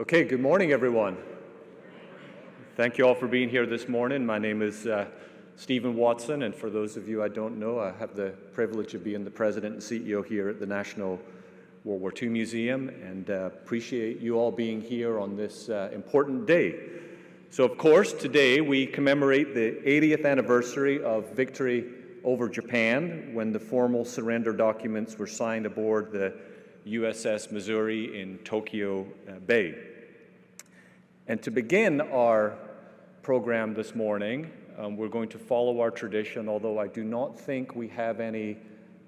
Okay, good morning, everyone. Thank you all for being here this morning. My name is Stephen Watson, and for those of you I don't know, I have the privilege of being the president and CEO here at the National World War II Museum, and appreciate you all being here on this important day. So, of course, today we commemorate the 80th anniversary of victory over Japan, when the formal surrender documents were signed aboard the USS Missouri in Tokyo Bay. And to begin our program this morning, we're going to follow our tradition, although I do not think we have any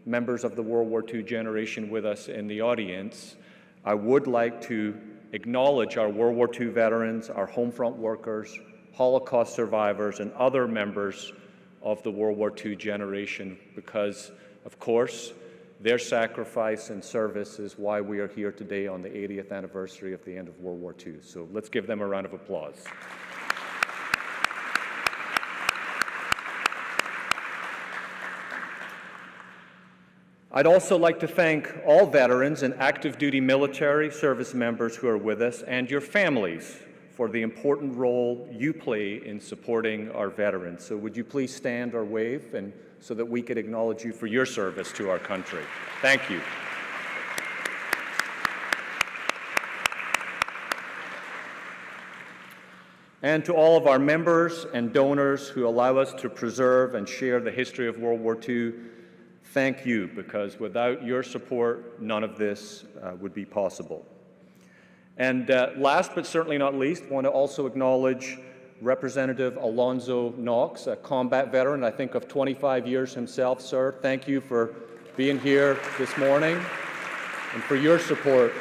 members of the World War II generation with us in the audience. I would like to acknowledge our World War II veterans, our home front workers, Holocaust survivors, and other members of the World War II generation, because, of course, their sacrifice and service is why we are here today on the 80th anniversary of the end of World War II. So let's give them a round of applause. I'd also like to thank all veterans and active duty military service members who are with us and your families for the important role you play in supporting our veterans. So would you please stand or wave, and so that we could acknowledge you for your service to our country. Thank you. And to all of our members and donors who allow us to preserve and share the history of World War II, thank you, because without your support, none of this would be possible. And last but certainly not least, I want to also acknowledge Representative Alonzo Knox, a combat veteran, I think of 25 years himself. Sir, thank you for being here this morning and for your support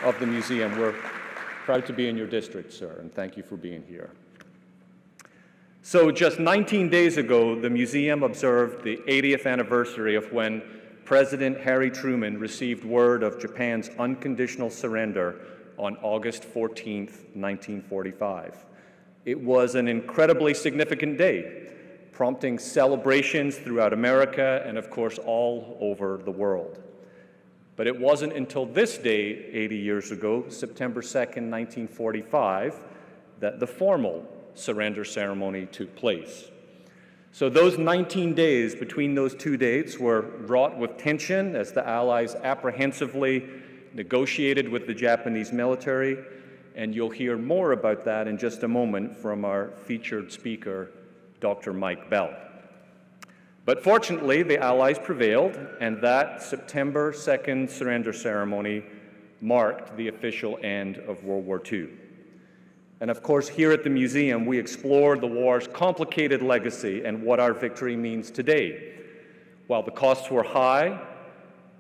of the museum. We're proud to be in your district, sir, and thank you for being here. So just 19 days ago, the museum observed the 80th anniversary of when President Harry Truman received word of Japan's unconditional surrender on August 14th, 1945. It was an incredibly significant day, prompting celebrations throughout America and, of course, all over the world. But it wasn't until this day, 80 years ago, September 2nd, 1945, that the formal surrender ceremony took place. So those 19 days between those two dates were wrought with tension as the Allies apprehensively negotiated with the Japanese military, and you'll hear more about that in just a moment from our featured speaker, Dr. Mike Bell. But fortunately, the Allies prevailed, and that September 2nd surrender ceremony marked the official end of World War II. And of course, here at the museum, we explore the war's complicated legacy and what our victory means today. While the costs were high,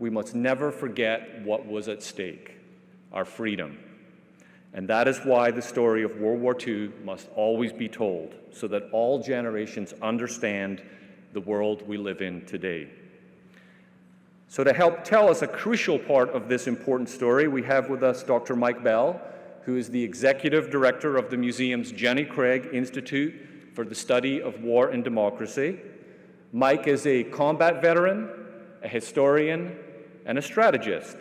we must never forget what was at stake: our freedom. And that is why the story of World War II must always be told, so that all generations understand the world we live in today. So to help tell us a crucial part of this important story, we have with us Dr. Mike Bell, who is the Executive Director of the museum's Jenny Craig Institute for the Study of War and Democracy. Mike is a combat veteran, a historian, and a strategist.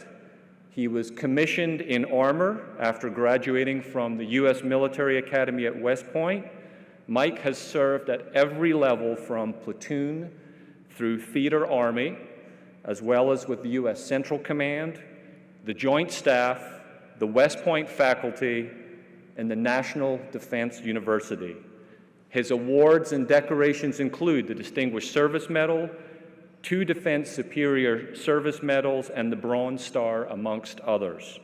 He was commissioned in armor after graduating from the U.S. Military Academy at West Point. Mike has served at every level from platoon through theater army, as well as with the U.S. Central Command, the Joint Staff, the West Point faculty, and the National Defense University. His awards and decorations include the Distinguished Service Medal, 2 Defense Superior Service Medals, and the Bronze Star, amongst others.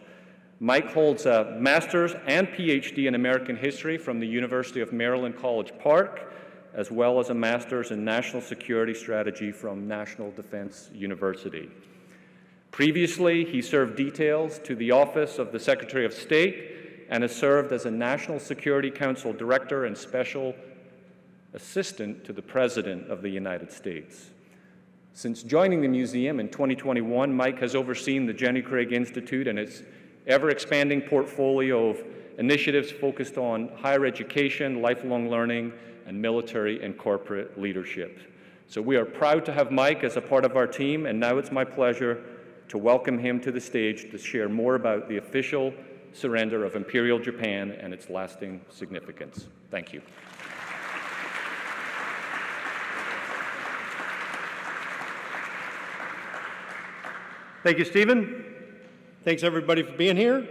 Mike holds a master's and PhD in American history from the University of Maryland College Park, as well as a master's in national security strategy from National Defense University. Previously, he served details to the Office of the Secretary of State and has served as a National Security Council Director and Special Assistant to the President of the United States. Since joining the museum in 2021, Mike has overseen the Jenny Craig Institute and its ever-expanding portfolio of initiatives focused on higher education, lifelong learning, and military and corporate leadership. So we are proud to have Mike as a part of our team, and now it's my pleasure to welcome him to the stage to share more about the official surrender of Imperial Japan and its lasting significance. Thank you. Thank you, Stephen. Thanks, everybody, for being here.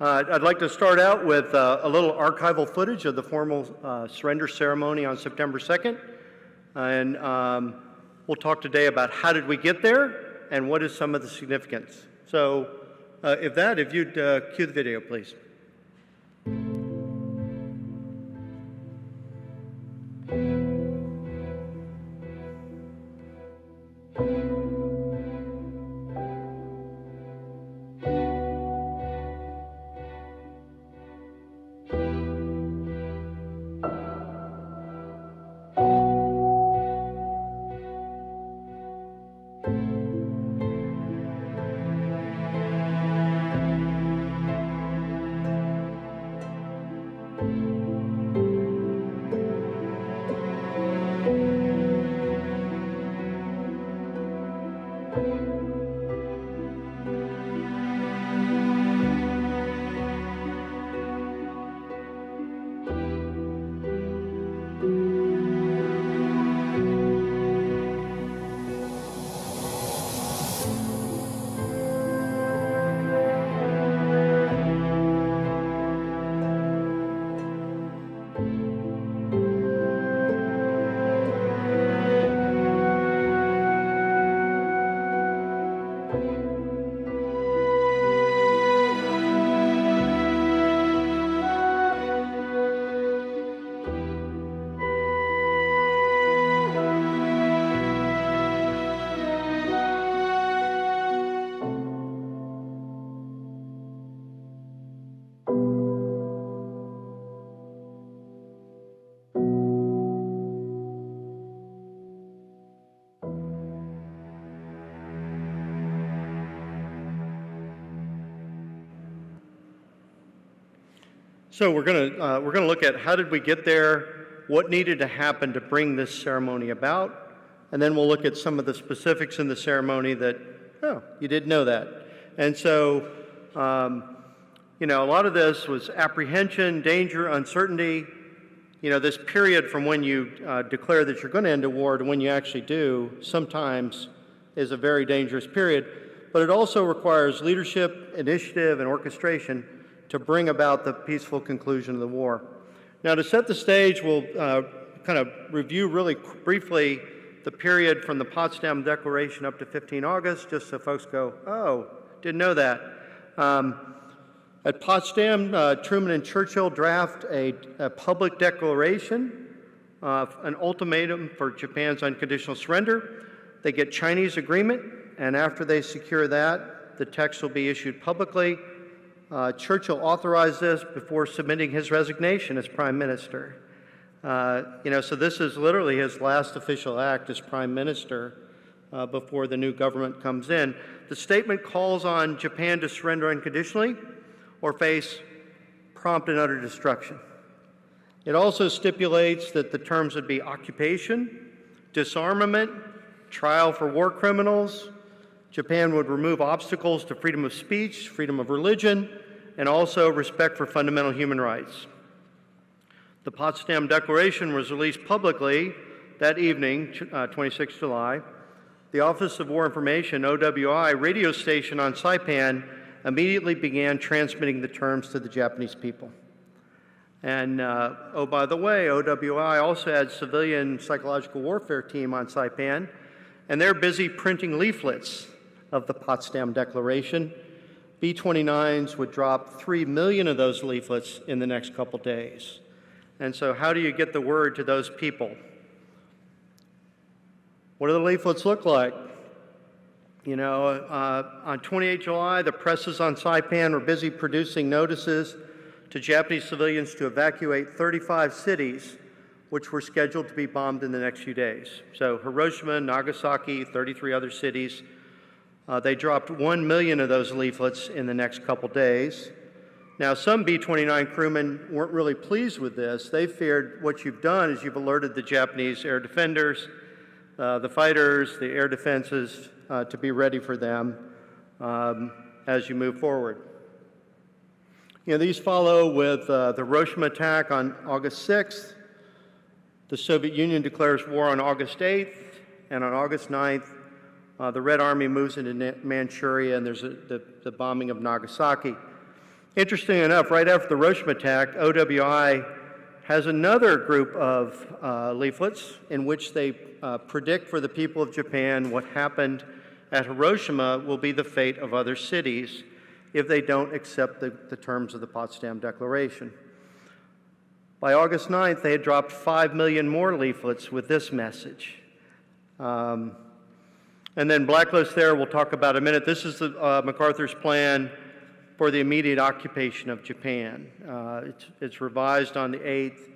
I'd like to start out with a little archival footage of the formal surrender ceremony on September 2nd. And we'll talk today about how did we get there and what is some of the significance. So if you'd cue the video, please. So we're gonna look at how did we get there, what needed to happen to bring this ceremony about, and then we'll look at some of the specifics in the ceremony that, oh, you didn't know that. And so, a lot of this was apprehension, danger, uncertainty. This period from when you declare that you're going to end a war to when you actually do sometimes is a very dangerous period, but it also requires leadership, initiative, and orchestration to bring about the peaceful conclusion of the war. Now, to set the stage, we'll kind of review really briefly the period from the Potsdam Declaration up to 15 August, just so folks go, oh, didn't know that. At Potsdam, Truman and Churchill draft a public declaration, an ultimatum for Japan's unconditional surrender. They get Chinese agreement, and after they secure that, the text will be issued publicly. Churchill authorized this before submitting his resignation as prime minister. So this is literally his last official act as prime minister before the new government comes in. The statement calls on Japan to surrender unconditionally or face prompt and utter destruction. It also stipulates that the terms would be occupation, disarmament, trial for war criminals. Japan would remove obstacles to freedom of speech, freedom of religion, and also respect for fundamental human rights. The Potsdam Declaration was released publicly that evening, 26 July. The Office of War Information, OWI, radio station on Saipan immediately began transmitting the terms to the Japanese people. And, by the way, OWI also had civilian psychological warfare team on Saipan, and they're busy printing leaflets of the Potsdam Declaration. B-29s would drop 3 million of those leaflets in the next couple days. And so how do you get the word to those people? What do the leaflets look like? On 28 July, the presses on Saipan were busy producing notices to Japanese civilians to evacuate 35 cities, which were scheduled to be bombed in the next few days. So Hiroshima, Nagasaki, 33 other cities. They dropped 1 million of those leaflets in the next couple days. Now, some B-29 crewmen weren't really pleased with this. They feared what you've done is you've alerted the Japanese air defenders, the fighters, the air defenses, to be ready for them as you move forward. These follow with the Hiroshima attack on August 6th. The Soviet Union declares war on August 8th, and on August 9th, the Red Army moves into Manchuria, and there's the bombing of Nagasaki. Interesting enough, right after the Hiroshima attack, OWI has another group of leaflets in which they predict for the people of Japan what happened at Hiroshima will be the fate of other cities if they don't accept the terms of the Potsdam Declaration. By August 9th, they had dropped 5 million more leaflets with this message. And then Blacklist there, we'll talk about in a minute. This is MacArthur's plan for the immediate occupation of Japan. It's revised on the 8th.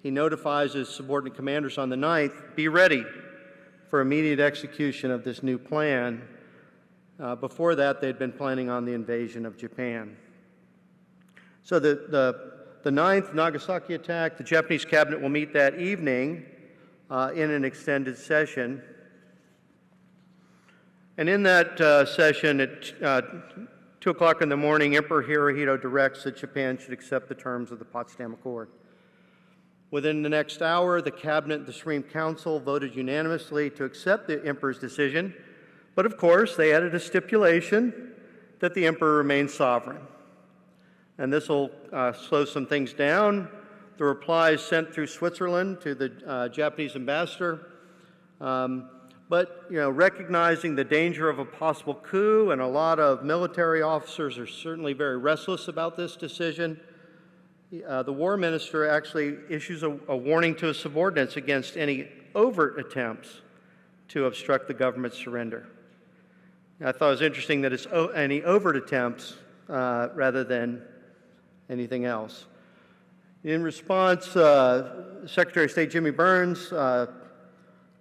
He notifies his subordinate commanders on the 9th, be ready for immediate execution of this new plan. Before that, they'd been planning on the invasion of Japan. So the 9th Nagasaki attack, the Japanese cabinet will meet that evening in an extended session. And in that session at 2 o'clock in the morning, Emperor Hirohito directs that Japan should accept the terms of the Potsdam Accord. Within the next hour, the cabinet and the Supreme Council voted unanimously to accept the emperor's decision, but of course, they added a stipulation that the emperor remain sovereign. And this will slow some things down. The replies sent through Switzerland to the Japanese ambassador, but recognizing the danger of a possible coup, and a lot of military officers are certainly very restless about this decision, the war minister actually issues a warning to his subordinates against any overt attempts to obstruct the government's surrender. I thought it was interesting that it's any overt attempts rather than anything else. In response, Secretary of State Jimmy Burns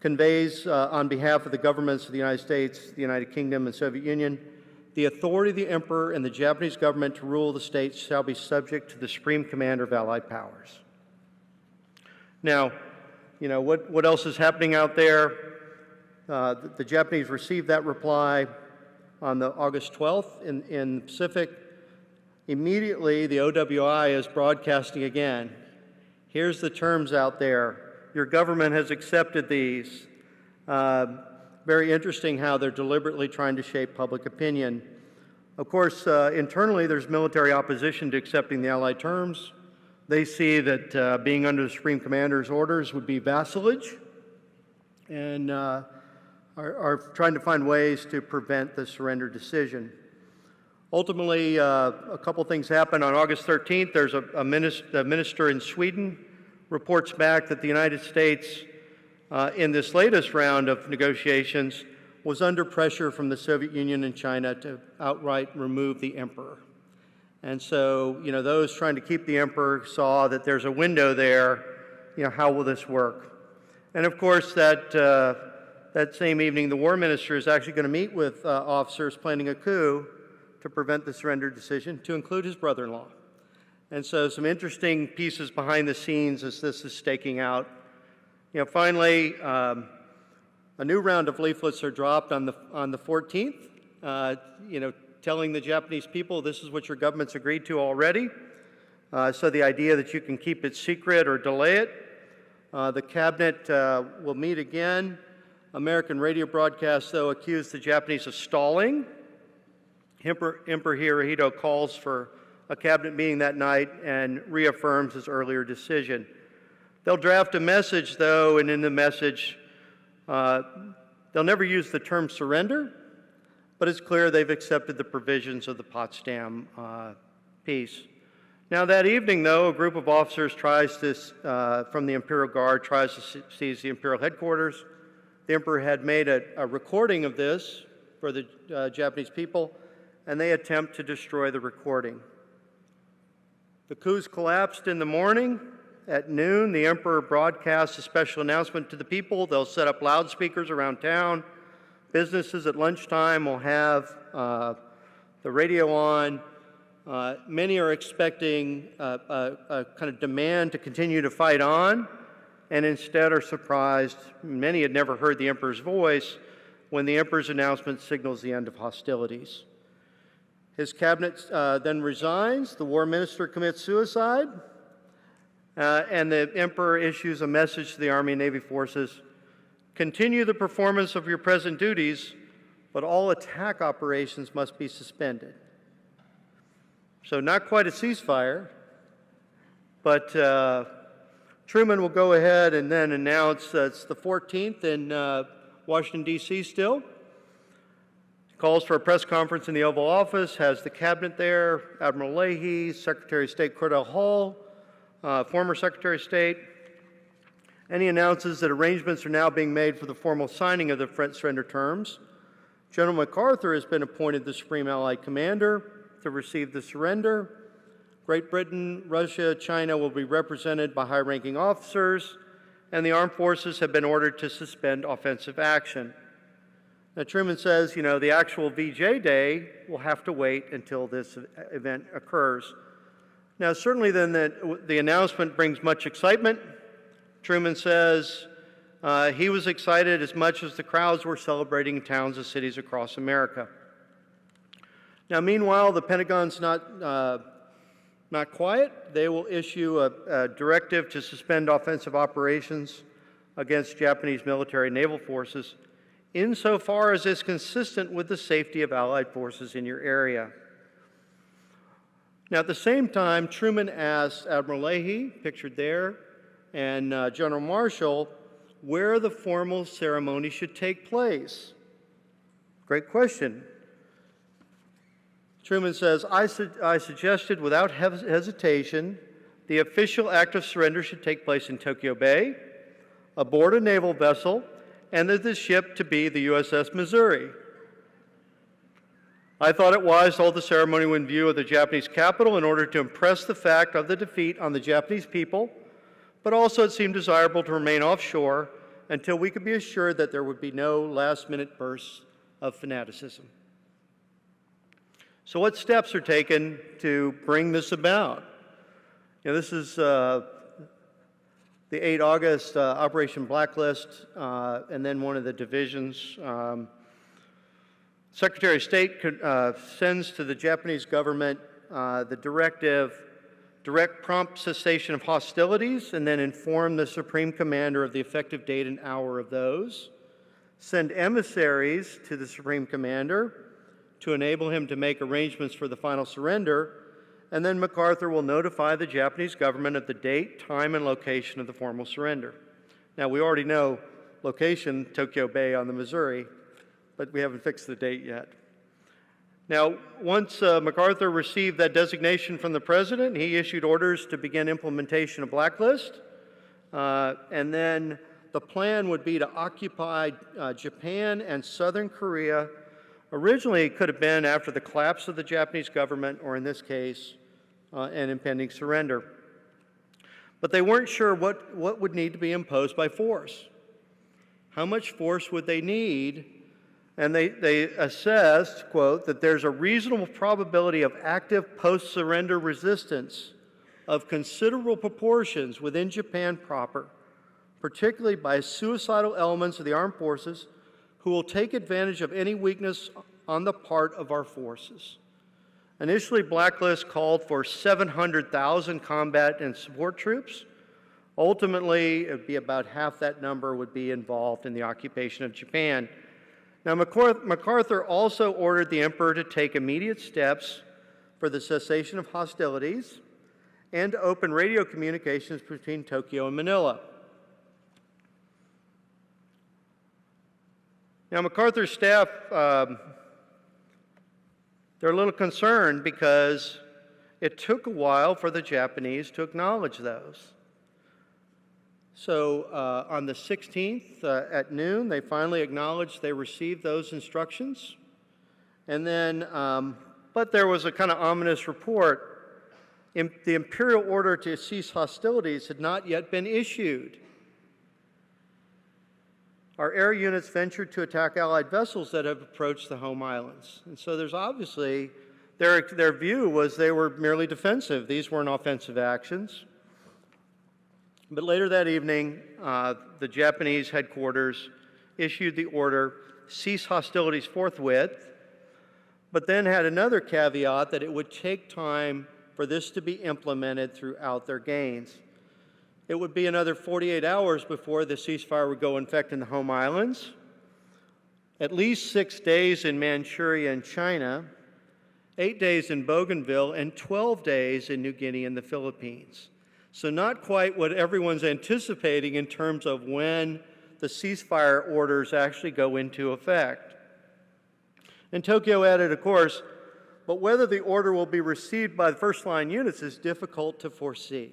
conveys on behalf of the governments of the United States, the United Kingdom, and Soviet Union, the authority of the emperor and the Japanese government to rule the states shall be subject to the supreme commander of allied powers. Now, what else is happening out there? The Japanese received that reply on the August 12th in the Pacific. Immediately, the OWI is broadcasting again. Here's the terms out there. Your government has accepted these. Very interesting how they're deliberately trying to shape public opinion. Of course, internally, there's military opposition to accepting the Allied terms. They see that being under the Supreme Commander's orders would be vassalage, and are trying to find ways to prevent the surrender decision. Ultimately, a couple things happen. On August 13th, there's a minister in Sweden reports back that the United States, in this latest round of negotiations, was under pressure from the Soviet Union and China to outright remove the emperor. And so, those trying to keep the emperor saw that there's a window there. How will this work? And of course, that same evening, the war minister is actually going to meet with officers planning a coup to prevent the surrender decision, to include his brother-in-law. And so some interesting pieces behind the scenes as this is staking out. Finally, a new round of leaflets are dropped on the 14th, telling the Japanese people this is what your government's agreed to already. So the idea that you can keep it secret or delay it. The cabinet will meet again. American radio broadcasts, though, accuse the Japanese of stalling. Emperor Hirohito calls for a cabinet meeting that night and reaffirms his earlier decision. They'll draft a message, though, and in the message, they'll never use the term surrender, but it's clear they've accepted the provisions of the Potsdam peace. Now, that evening, though, a group of officers from the Imperial Guard tries to seize the Imperial headquarters. The Emperor had made a recording of this for the Japanese people, and they attempt to destroy the recording. The coup's collapsed in the morning. At noon, the Emperor broadcasts a special announcement to the people. They'll set up loudspeakers around town. Businesses at lunchtime will have the radio on. Many are expecting a kind of demand to continue to fight on, and instead are surprised. Many had never heard the Emperor's voice when the Emperor's announcement signals the end of hostilities. His cabinet then resigns, the war minister commits suicide, and the emperor issues a message to the Army and Navy forces: continue the performance of your present duties, but all attack operations must be suspended. So not quite a ceasefire, but Truman will go ahead and then announce it's the 14th in Washington, D.C. still. Calls for a press conference in the Oval Office, has the cabinet there, Admiral Leahy, Secretary of State Cordell Hull, former Secretary of State, and he announces that arrangements are now being made for the formal signing of the surrender terms. General MacArthur has been appointed the Supreme Allied Commander to receive the surrender. Great Britain, Russia, China will be represented by high-ranking officers, and the armed forces have been ordered to suspend offensive action. Now, Truman says, the actual VJ Day will have to wait until this event occurs. Now, certainly then the announcement brings much excitement. Truman says he was excited as much as the crowds were celebrating in towns and cities across America. Now, meanwhile, the Pentagon's not quiet. They will issue a directive to suspend offensive operations against Japanese military and naval forces insofar as is consistent with the safety of Allied forces in your area. Now, at the same time, Truman asked Admiral Leahy, pictured there, and General Marshall, where the formal ceremony should take place. Great question. Truman says, I suggested without hesitation the official act of surrender should take place in Tokyo Bay, aboard a naval vessel, and that the ship to be the USS Missouri. I thought it wise to hold the ceremony in view of the Japanese capital in order to impress the fact of the defeat on the Japanese people, but also it seemed desirable to remain offshore until we could be assured that there would be no last-minute bursts of fanaticism. So what steps are taken to bring this about? This is the 8 August Operation Blacklist, and then one of the divisions. Secretary of State sends to the Japanese government the directive, direct prompt cessation of hostilities, and then inform the Supreme Commander of the effective date and hour of those. Send emissaries to the Supreme Commander to enable him to make arrangements for the final surrender, and then MacArthur will notify the Japanese government of the date, time, and location of the formal surrender. Now, we already know location, Tokyo Bay on the Missouri, but we haven't fixed the date yet. Now, once MacArthur received that designation from the President, he issued orders to begin implementation of Blacklist, and then the plan would be to occupy Japan and southern Korea. Originally, it could have been after the collapse of the Japanese government, or in this case, an impending surrender. But they weren't sure what would need to be imposed by force. How much force would they need? And they assessed, quote, that there's a reasonable probability of active post-surrender resistance of considerable proportions within Japan proper, particularly by suicidal elements of the armed forces who will take advantage of any weakness on the part of our forces. Initially, Blacklist called for 700,000 combat and support troops. Ultimately, it would be about half that number would be involved in the occupation of Japan. Now, MacArthur also ordered the emperor to take immediate steps for the cessation of hostilities and to open radio communications between Tokyo and Manila. Now, MacArthur's staff, they're a little concerned because it took a while for the Japanese to acknowledge those. So on the 16th at noon, they finally acknowledged they received those instructions. And then, but there was a kind of ominous report. The imperial order to cease hostilities had not yet been issued. Our air units ventured to attack Allied vessels that have approached the home islands. And so there's obviously, their view was they were merely defensive. These weren't offensive actions. But later that evening, the Japanese headquarters issued the order, cease hostilities forthwith. but then had another caveat that it would take time for this to be implemented throughout their gains. It would be another 48 hours before the ceasefire would go in effect in the home islands, at least 6 days in Manchuria and China, 8 days in Bougainville, and 12 days in New Guinea and the Philippines. So not quite what everyone's anticipating in terms of when the ceasefire orders actually go into effect. And Tokyo added, of course, but whether the order will be received by the first-line units is difficult to foresee.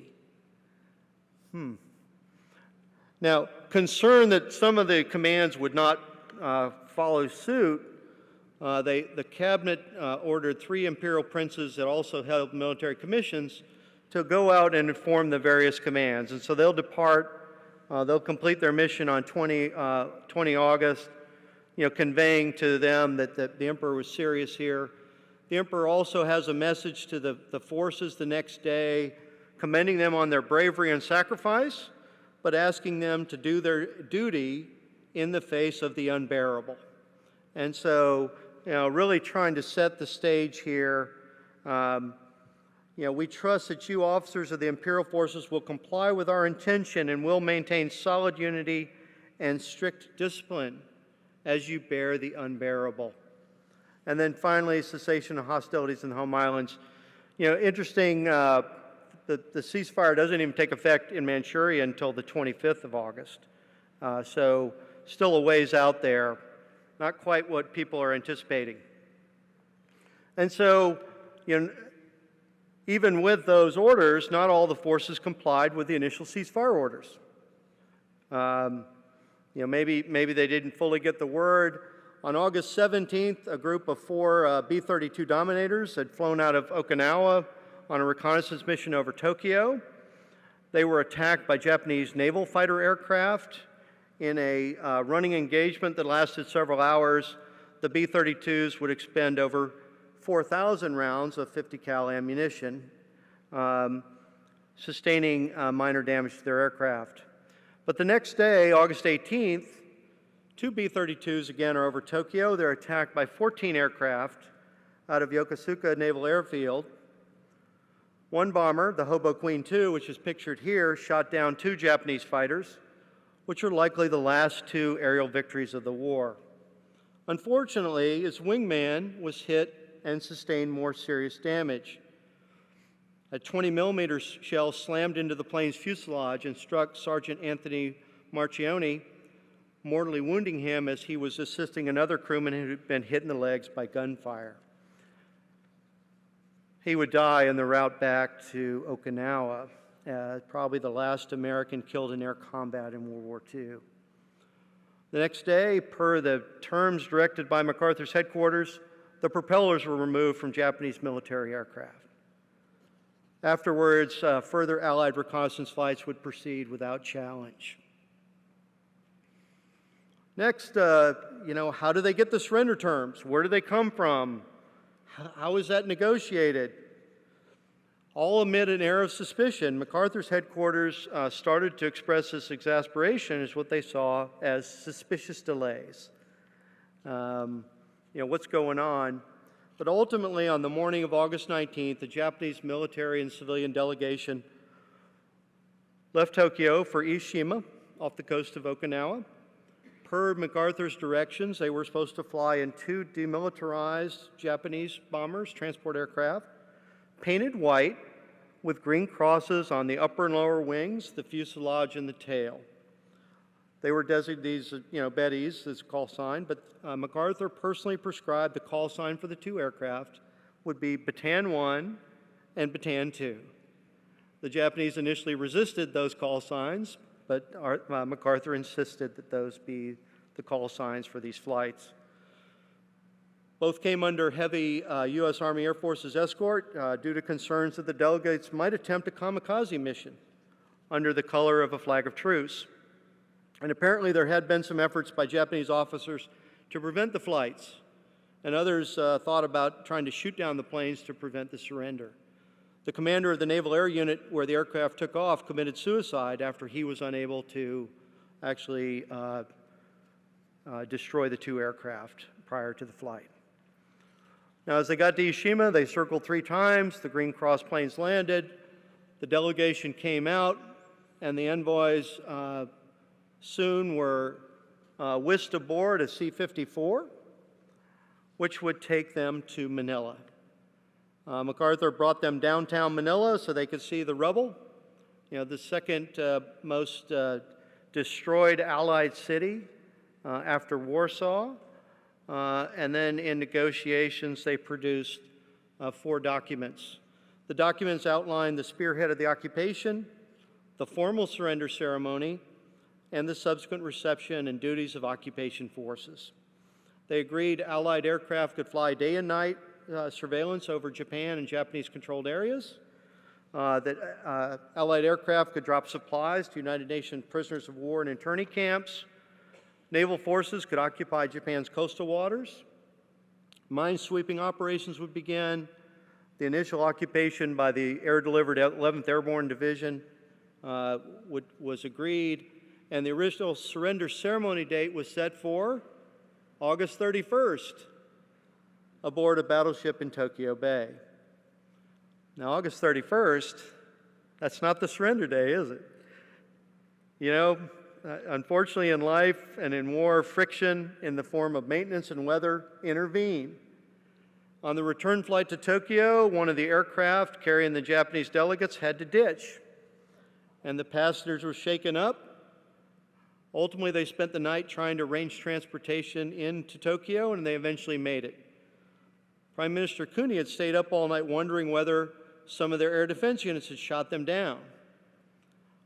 Now, concerned that some of the commands would not follow suit, the cabinet ordered 3 imperial princes that also held military commissions to go out and inform the various commands. And so they'll depart, they'll complete their mission on 20 August, conveying to them that the emperor was serious here. The emperor also has a message to the forces the next day, commending them on their bravery and sacrifice, but asking them to do their duty in the face of the unbearable. And so, really trying to set the stage here. We trust that you officers of the imperial forces will comply with our intention and will maintain solid unity and strict discipline as you bear the unbearable. And then finally, cessation of hostilities in the home islands. Interesting, the ceasefire doesn't even take effect in Manchuria until the 25th of August. So still a ways out there, not quite what people are anticipating. And so, even with those orders, not all the forces complied with the initial ceasefire orders. Maybe they didn't fully get the word. On August 17th, a group of 4 B-32 Dominators had flown out of Okinawa on a reconnaissance mission over Tokyo. They were attacked by Japanese naval fighter aircraft in a running engagement that lasted several hours. The B-32s would expend over 4,000 rounds of 50 cal ammunition, sustaining minor damage to their aircraft. But the next day, August 18th, 2 B-32s again are over Tokyo. They're attacked by 14 aircraft out of Yokosuka Naval Airfield. One bomber, the Hobo Queen II, which is pictured here, shot down 2 Japanese fighters, which are likely the last 2 aerial victories of the war. Unfortunately, his wingman was hit and sustained more serious damage. A 20-millimeter shell slammed into the plane's fuselage and struck Sergeant Anthony Marchioni, mortally wounding him as he was assisting another crewman who had been hit in the legs by gunfire. He would die on the route back to Okinawa, probably the last American killed in air combat in World War II. The next day, per the terms directed by MacArthur's headquarters, the propellers were removed from Japanese military aircraft. Afterwards, further Allied reconnaissance flights would proceed without challenge. Next, how do they get the surrender terms? Where do they come from? How is that negotiated? All amid an air of suspicion, MacArthur's headquarters started to express this exasperation as what they saw as suspicious delays. What's going on? But ultimately, on the morning of August 19th, the Japanese military and civilian delegation left Tokyo for East Shima, off the coast of Okinawa. Per MacArthur's directions, they were supposed to fly in 2 demilitarized Japanese bombers, transport aircraft, painted white with green crosses on the upper and lower wings, the fuselage, and the tail. They were designated these, Betties, as a call sign, but MacArthur personally prescribed the call sign for the 2 aircraft would be Bataan 1 and Bataan 2. The Japanese initially resisted those call signs, but MacArthur insisted that those be the call signs for these flights. Both came under heavy U.S. Army Air Force's escort due to concerns that the delegates might attempt a kamikaze mission under the color of a flag of truce. And apparently there had been some efforts by Japanese officers to prevent the flights, and others thought about trying to shoot down the planes to prevent the surrender. The commander of the Naval Air Unit where the aircraft took off committed suicide after he was unable to actually destroy the 2 aircraft prior to the flight. Now, as they got to Ishima, they circled 3 times. The Green Cross planes landed. The delegation came out, and the envoys soon were whisked aboard a C-54, which would take them to Manila. MacArthur brought them downtown Manila so they could see the rubble, the second most destroyed Allied city after Warsaw. And then in negotiations, they produced 4 documents. The documents outline the spearhead of the occupation, the formal surrender ceremony, and the subsequent reception and duties of occupation forces. They agreed Allied aircraft could fly day and night surveillance over Japan and Japanese-controlled areas, that Allied aircraft could drop supplies to United Nations prisoners of war and internee camps. Naval forces could occupy Japan's coastal waters. Mine-sweeping operations would begin. The initial occupation by the air-delivered 11th Airborne Division was agreed, and the original surrender ceremony date was set for August 31st aboard a battleship in Tokyo Bay. Now, August 31st, that's not the surrender day, is it? Unfortunately, in life and in war, friction in the form of maintenance and weather intervene. On the return flight to Tokyo, one of the aircraft carrying the Japanese delegates had to ditch, and the passengers were shaken up. Ultimately, they spent the night trying to arrange transportation into Tokyo, and they eventually made it. Prime Minister Kuni had stayed up all night wondering whether some of their air defense units had shot them down,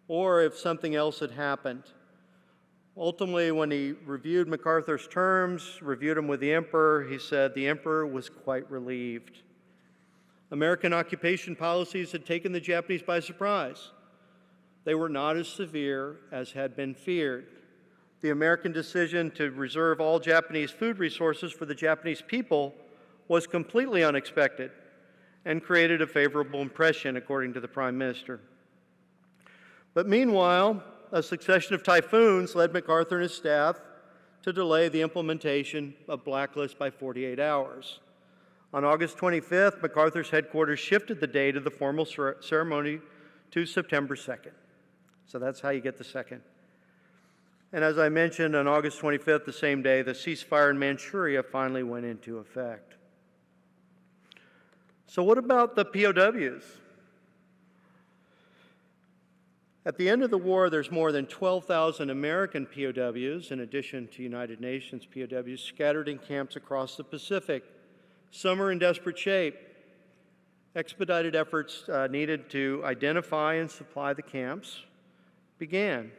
or if something else had happened. Ultimately, when he reviewed MacArthur's terms, reviewed them with the Emperor, he said the Emperor was quite relieved. American occupation policies had taken the Japanese by surprise. They were not as severe as had been feared. The American decision to reserve all Japanese food resources for the Japanese people was completely unexpected and created a favorable impression, according to the Prime Minister. But meanwhile, a succession of typhoons led MacArthur and his staff to delay the implementation of Blacklist by 48 hours. On August 25th, MacArthur's headquarters shifted the date of the formal ceremony to September 2nd. So that's how you get the 2nd. And as I mentioned, on August 25th, the same day, the ceasefire in Manchuria finally went into effect. So what about the POWs? At the end of the war, there's more than 12,000 American POWs, in addition to United Nations POWs, scattered in camps across the Pacific. Some are in desperate shape. Expedited efforts needed to identify and supply the camps began.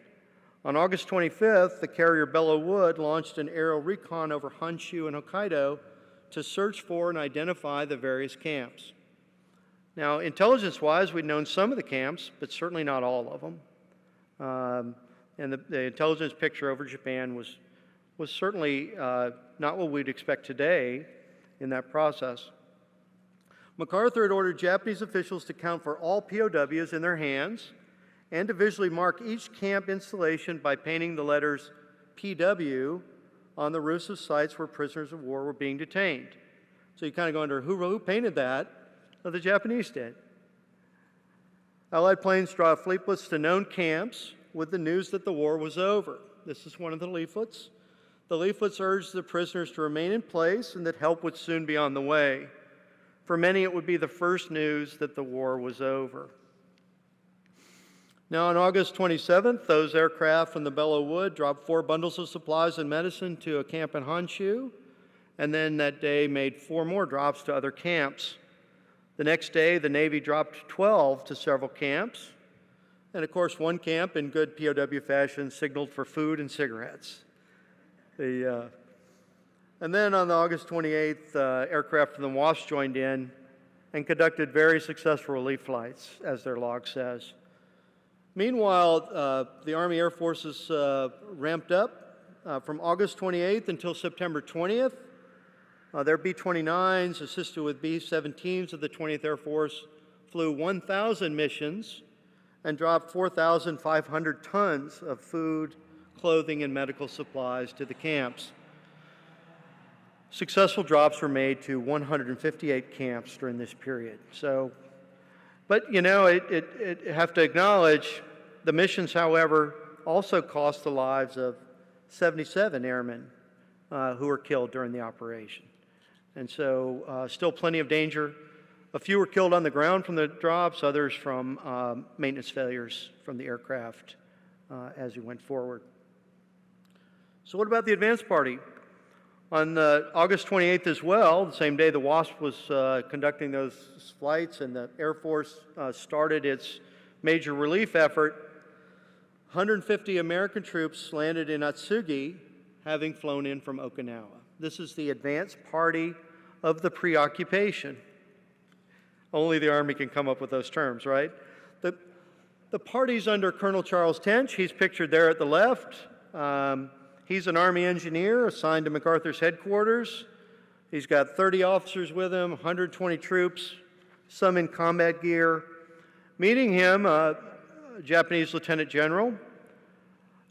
On August 25th, the carrier Belleau Wood launched an aerial recon over Honshu and Hokkaido to search for and identify the various camps. Now, intelligence-wise, we'd known some of the camps, but certainly not all of them. And the intelligence picture over Japan was certainly not what we'd expect today in that process. MacArthur had ordered Japanese officials to count for all POWs in their hands and to visually mark each camp installation by painting the letters PW on the roofs of sites where prisoners of war were being detained. So you kind of go under, who painted that? Well, the Japanese did. Allied planes dropped leaflets to known camps with the news that the war was over. This is one of the leaflets. The leaflets urged the prisoners to remain in place and that help would soon be on the way. For many, it would be the first news that the war was over. Now, on August 27th, those aircraft from the Belleau Wood dropped 4 bundles of supplies and medicine to a camp in Honshu, and then that day made 4 more drops to other camps. The next day, the Navy dropped 12 to several camps, and of course, one camp, in good POW fashion, signaled for food and cigarettes. And then on August 28th, aircraft from the WASP joined in and conducted very successful relief flights, as their log says. Meanwhile, the Army Air Forces ramped up from August 28th until September 20th. Their B-29s, assisted with B-17s of the 20th Air Force, flew 1,000 missions and dropped 4,500 tons of food, clothing, and medical supplies to the camps. Successful drops were made to 158 camps during this period. So, but you know, it have to acknowledge the missions, however, also cost the lives of 77 airmen who were killed during the operation. And so still plenty of danger. A few were killed on the ground from the drops, others from maintenance failures from the aircraft as we went forward. So what about the advance party? On August 28th as well, the same day the WASP was conducting those flights and the Air Force started its major relief effort, 150 American troops landed in Atsugi, having flown in from Okinawa. This is the advance party of the preoccupation. Only the Army can come up with those terms, right? The party's under Colonel Charles Tench. He's pictured there at the left. He's an Army engineer assigned to MacArthur's headquarters. He's got 30 officers with him, 120 troops, some in combat gear. Meeting him, a Japanese lieutenant general,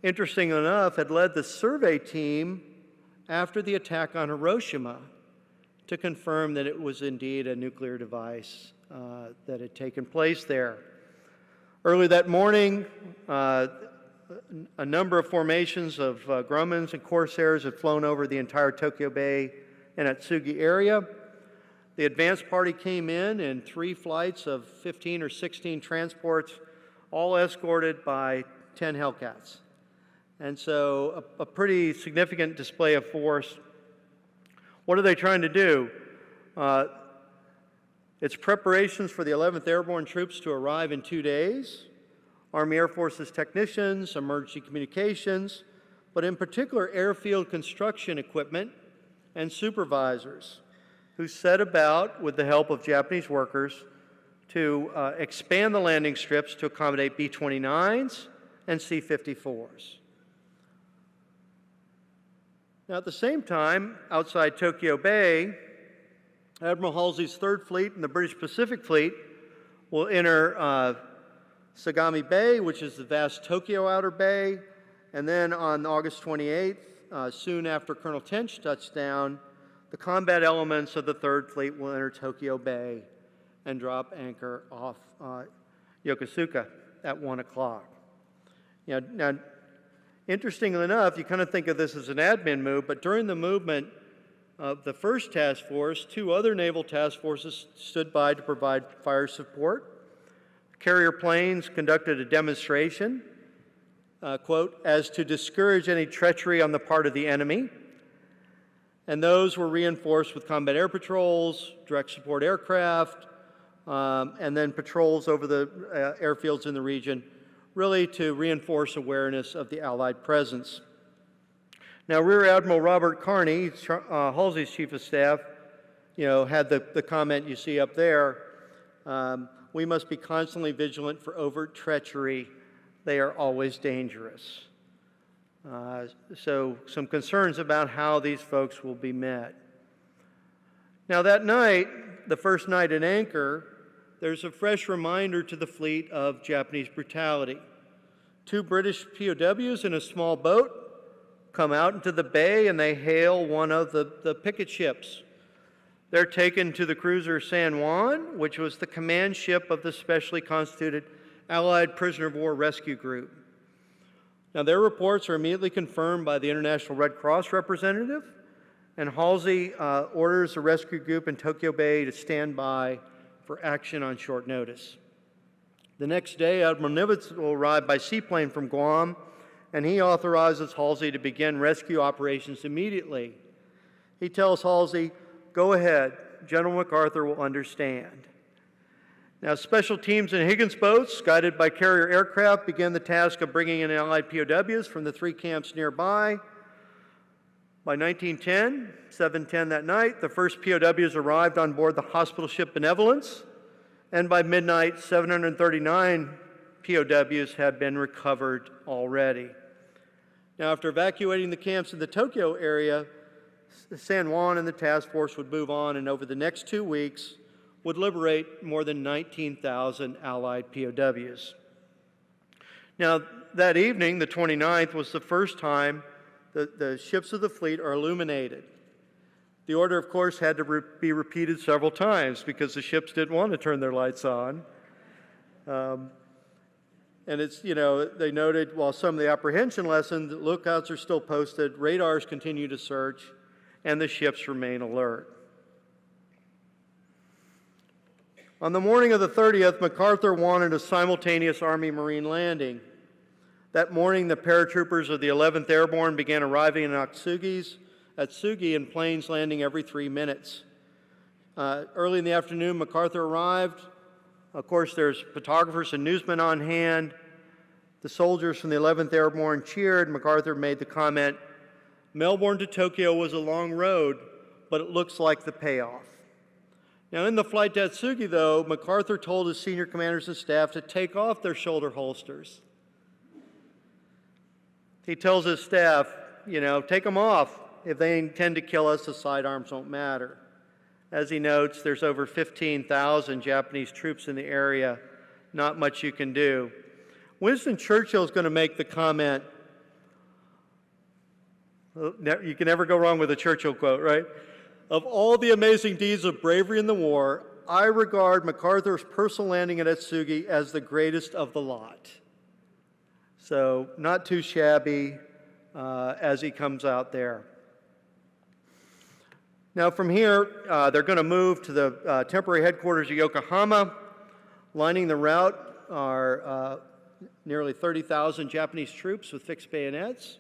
interesting enough, had led the survey team after the attack on Hiroshima to confirm that it was indeed a nuclear device that had taken place there. Early that morning, a number of formations of Grummins and Corsairs had flown over the entire Tokyo Bay and Atsugi area. The advance party came in 3 flights of 15 or 16 transports, all escorted by 10 Hellcats. And so a pretty significant display of force. What are they trying to do? It's preparations for the 11th Airborne troops to arrive in 2 days. Army Air Force's technicians, emergency communications, but in particular airfield construction equipment and supervisors who set about, with the help of Japanese workers, to expand the landing strips to accommodate B-29s and C-54s. Now at the same time, outside Tokyo Bay, Admiral Halsey's 3rd Fleet and the British Pacific Fleet will enter Sagami Bay, which is the vast Tokyo Outer Bay, and then on August 28th, soon after Colonel Tench touched down, the combat elements of the 3rd Fleet will enter Tokyo Bay and drop anchor off Yokosuka at 1 o'clock. Now, interestingly enough, you kind of think of this as an admin move, but during the movement of the 1st Task Force, 2 other naval task forces stood by to provide fire support. Carrier planes conducted a demonstration, quote, as to discourage any treachery on the part of the enemy. And those were reinforced with combat air patrols, direct support aircraft, and then patrols over the airfields in the region, really to reinforce awareness of the Allied presence. Now, Rear Admiral Robert Carney, Halsey's Chief of Staff, had the comment you see up there. We must be constantly vigilant for overt treachery. They are always dangerous. So some concerns about how these folks will be met. Now that night, the first night at anchor, there's a fresh reminder to the fleet of Japanese brutality. 2 British POWs in a small boat come out into the bay and they hail one of the picket ships. They're taken to the cruiser San Juan, which was the command ship of the specially constituted Allied Prisoner of War Rescue Group. Now, their reports are immediately confirmed by the International Red Cross representative, and Halsey orders the rescue group in Tokyo Bay to stand by for action on short notice. The next day, Admiral Nimitz will arrive by seaplane from Guam, and he authorizes Halsey to begin rescue operations immediately. He tells Halsey, "Go ahead, General MacArthur will understand." Now, special teams in Higgins boats, guided by carrier aircraft, began the task of bringing in Allied POWs from the 3 camps nearby. By 1910, 7:10 that night, the first POWs arrived on board the hospital ship Benevolence, and by midnight, 739 POWs had been recovered already. Now, after evacuating the camps in the Tokyo area, San Juan and the task force would move on, and over the next 2 weeks would liberate more than 19,000 Allied POWs. Now, that evening, the 29th, was the first time the ships of the fleet are illuminated. The order, of course, had to be repeated several times because the ships didn't want to turn their lights on. And it's, they noted while some of the apprehension lessened, lookouts are still posted, radars continue to search, and the ships remain alert. On the morning of the 30th, MacArthur wanted a simultaneous Army-Marine landing. That morning, the paratroopers of the 11th Airborne began arriving in Atsugi in planes landing every 3 minutes. Early in the afternoon, MacArthur arrived. Of course, there's photographers and newsmen on hand. The soldiers from the 11th Airborne cheered. MacArthur made the comment, "Melbourne to Tokyo was a long road, but it looks like the payoff." Now, in the flight to Atsugi, though, MacArthur told his senior commanders and staff to take off their shoulder holsters. He tells his staff, take them off. If they intend to kill us, the sidearms won't matter. As he notes, there's over 15,000 Japanese troops in the area. Not much you can do. Winston Churchill is going to make the comment, you can never go wrong with a Churchill quote, right? "Of all the amazing deeds of bravery in the war, I regard MacArthur's personal landing at Atsugi as the greatest of the lot." So not too shabby as he comes out there. Now from here, they're going to move to the temporary headquarters of Yokohama. Lining the route are nearly 30,000 Japanese troops with fixed bayonets,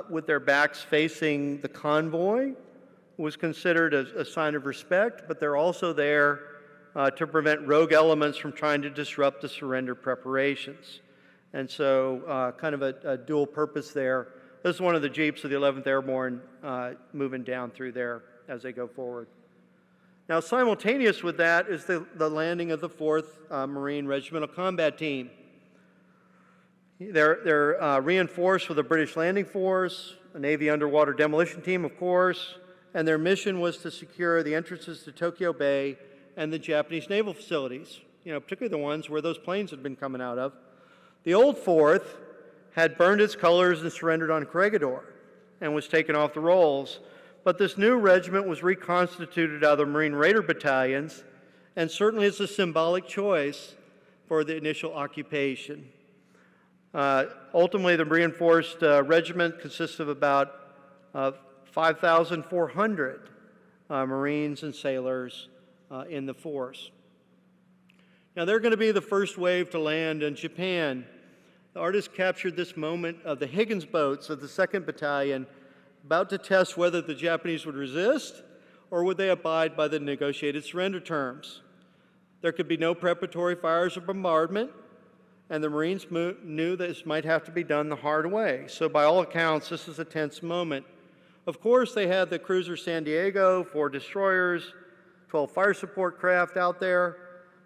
with their backs facing the convoy. Was considered a sign of respect, but they're also there to prevent rogue elements from trying to disrupt the surrender preparations. And so kind of a dual purpose there. This is one of the jeeps of the 11th Airborne moving down through there as they go forward. Now simultaneous with that is the landing of the 4th Marine Regimental Combat Team. They're reinforced with a British landing force, a Navy underwater demolition team, of course, and their mission was to secure the entrances to Tokyo Bay and the Japanese naval facilities, particularly the ones where those planes had been coming out of. The old 4th had burned its colors and surrendered on Corregidor and was taken off the rolls, but this new regiment was reconstituted out of the Marine Raider battalions, and certainly it's a symbolic choice for the initial occupation. Ultimately, the reinforced regiment consists of about 5,400 Marines and sailors in the force. Now, they're going to be the first wave to land in Japan. The artist captured this moment of the Higgins boats of the 2nd Battalion about to test whether the Japanese would resist or would they abide by the negotiated surrender terms. There could be no preparatory fires or bombardment, and the Marines knew this might have to be done the hard way. So by all accounts, this is a tense moment. Of course, they had the cruiser San Diego, 4 destroyers, 12 fire support craft out there,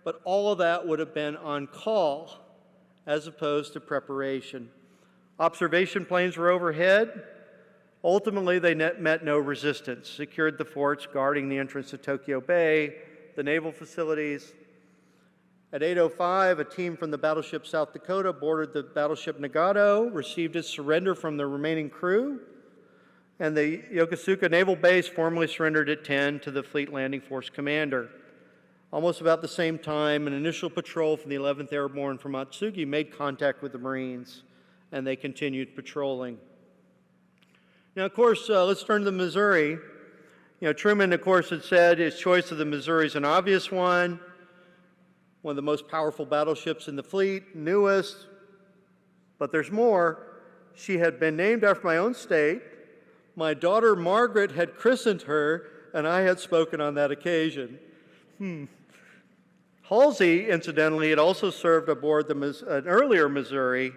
but all of that would have been on call as opposed to preparation. Observation planes were overhead. Ultimately, they met no resistance, secured the forts guarding the entrance to Tokyo Bay, the naval facilities. At 8:05, a team from the battleship South Dakota boarded the battleship Nagato, received its surrender from the remaining crew, and the Yokosuka Naval Base formally surrendered at 10 to the Fleet Landing Force commander. Almost about the same time, an initial patrol from the 11th Airborne from Atsugi made contact with the Marines, and they continued patrolling. Now, of course, let's turn to the Missouri. Truman, of course, had said his choice of the Missouri is an obvious one of the most powerful battleships in the fleet, newest, but there's more. She had been named after my own state. My daughter Margaret had christened her, and I had spoken on that occasion. Halsey, incidentally, had also served aboard an earlier Missouri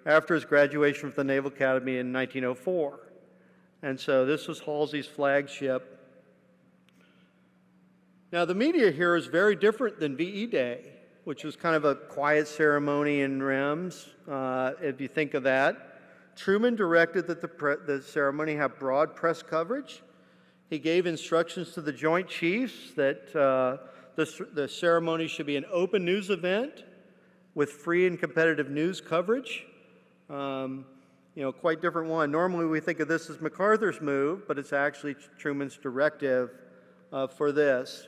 after his graduation from the Naval Academy in 1904. And so this was Halsey's flagship. Now, the media here is very different than VE Day, which was kind of a quiet ceremony in REMS, if you think of that. Truman directed that the ceremony have broad press coverage. He gave instructions to the Joint Chiefs that the ceremony should be an open news event with free and competitive news coverage. quite different one. Normally we think of this as MacArthur's move, but it's actually Truman's directive for this.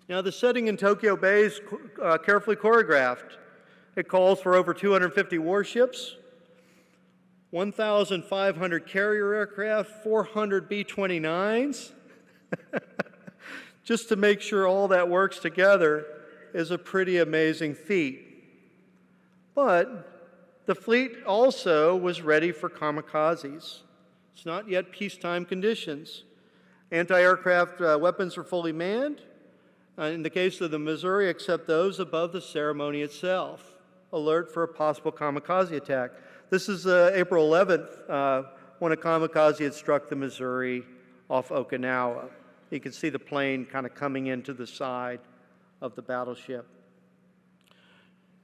Now, the setting in Tokyo Bay is carefully choreographed. It calls for over 250 warships, 1,500 carrier aircraft, 400 B-29s. Just to make sure all that works together is a pretty amazing feat. But the fleet also was ready for kamikazes. It's not yet peacetime conditions. Anti-aircraft weapons are fully manned, in the case of the Missouri, except those above the ceremony itself, alert for a possible kamikaze attack. This is April 11th, when a kamikaze had struck the Missouri off Okinawa. You can see the plane kind of coming into the side of the battleship.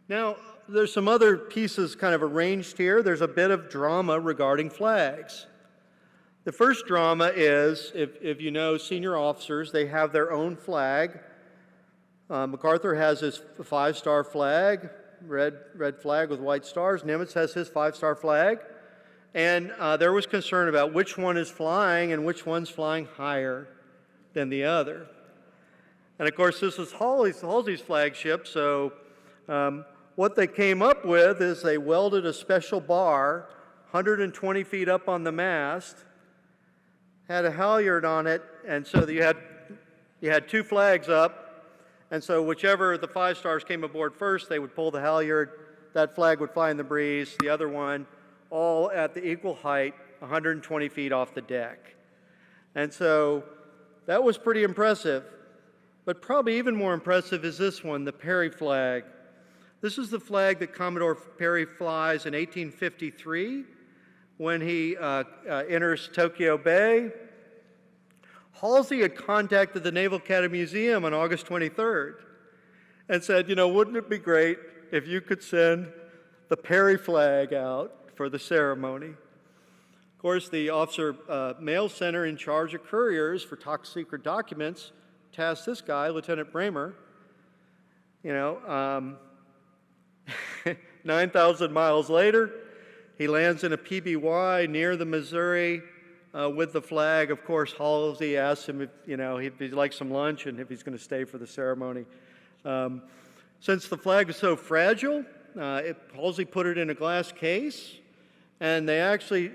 Now, there's some other pieces kind of arranged here. There's a bit of drama regarding flags. The first drama is, if you know senior officers, they have their own flag. MacArthur has his 5-star flag, red flag with white stars. Nimitz has his 5-star flag. And there was concern about which one is flying and which one's flying higher than the other. And of course, this is Halsey's flagship, so what they came up with is they welded a special bar 120 feet up on the mast, had a halyard on it, and so you had 2 flags up, and so whichever the 5 stars came aboard first, they would pull the halyard, that flag would fly in the breeze, the other one all at the equal height, 120 feet off the deck. And so that was pretty impressive, but probably even more impressive is this one, the Perry flag. This is the flag that Commodore Perry flies in 1853 when he enters Tokyo Bay. Halsey had contacted the Naval Academy Museum on August 23rd and said, wouldn't it be great if you could send the Perry flag out for the ceremony? Of course, the officer mail center in charge of couriers for top secret documents tasked this guy, Lieutenant Bramer, 9,000 miles later, he lands in a PBY near the Missouri with the flag. Of course, Halsey asked him if he'd like some lunch and if he's going to stay for the ceremony. Since the flag is so fragile, Halsey put it in a glass case, and they actually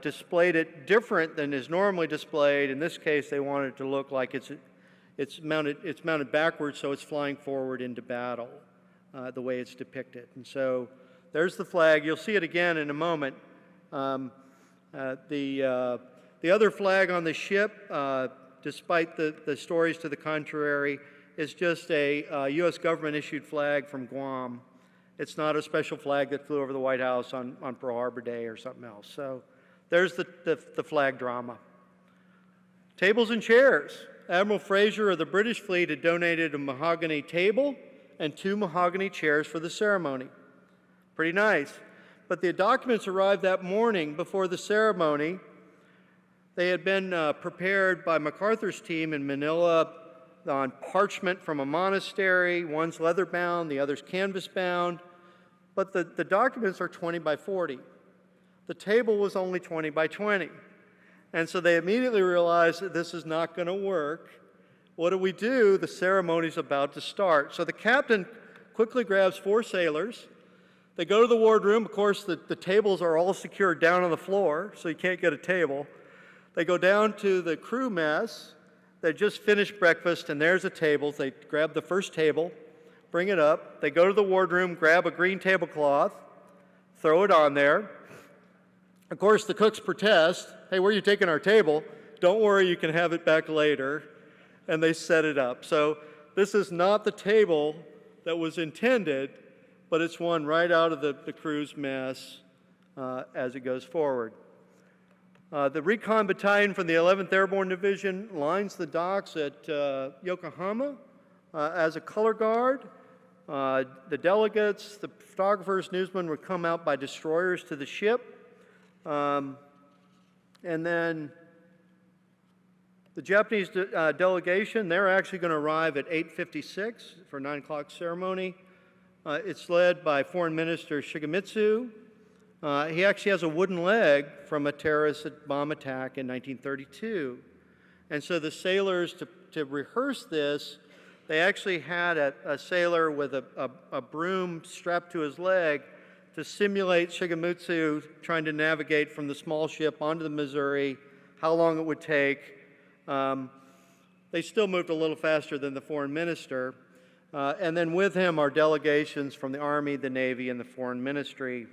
displayed it different than is normally displayed. In this case, they wanted it to look like it's mounted backwards, so it's flying forward into battle, the way it's depicted. And so there's the flag. You'll see it again in a moment. The other flag on the ship, despite the stories to the contrary, is just a U.S. government-issued flag from Guam. It's not a special flag that flew over the White House on Pearl Harbor Day or something else. So there's the flag drama. Tables and chairs. Admiral Fraser of the British fleet had donated a mahogany table and 2 mahogany chairs for the ceremony. Pretty nice. But the documents arrived that morning before the ceremony. They had been prepared by MacArthur's team in Manila on parchment from a monastery. One's leather-bound, the other's canvas-bound. But the documents are 20 by 40. The table was only 20 by 20. And so they immediately realized that this is not going to work. What do? The ceremony's about to start. So the captain quickly grabs 4 sailors. They go to the wardroom. Of course, the tables are all secured down on the floor, so you can't get a table. They go down to the crew mess. They just finished breakfast, and there's a table. They grab the first table, bring it up. They go to the wardroom, grab a green tablecloth, throw it on there. Of course, the cooks protest. Hey, where are you taking our table? Don't worry, you can have it back later. And they set it up. So this is not the table that was intended, but it's one right out of the crew's mess as it goes forward. The recon battalion from the 11th Airborne Division lines the docks at Yokohama as a color guard. The delegates, the photographers, newsmen would come out by destroyers to the ship. And then the Japanese delegation, they're actually going to arrive at 8:56 for a 9 o'clock ceremony. It's led by Foreign Minister Shigemitsu. He actually has a wooden leg from a terrorist bomb attack in 1932. And so the sailors, to rehearse this, they actually had a sailor with a broom strapped to his leg to simulate Shigemitsu trying to navigate from the small ship onto the Missouri, how long it would take. They still moved a little faster than the foreign minister. And then with him are delegations from the Army, the Navy, and the Foreign Ministry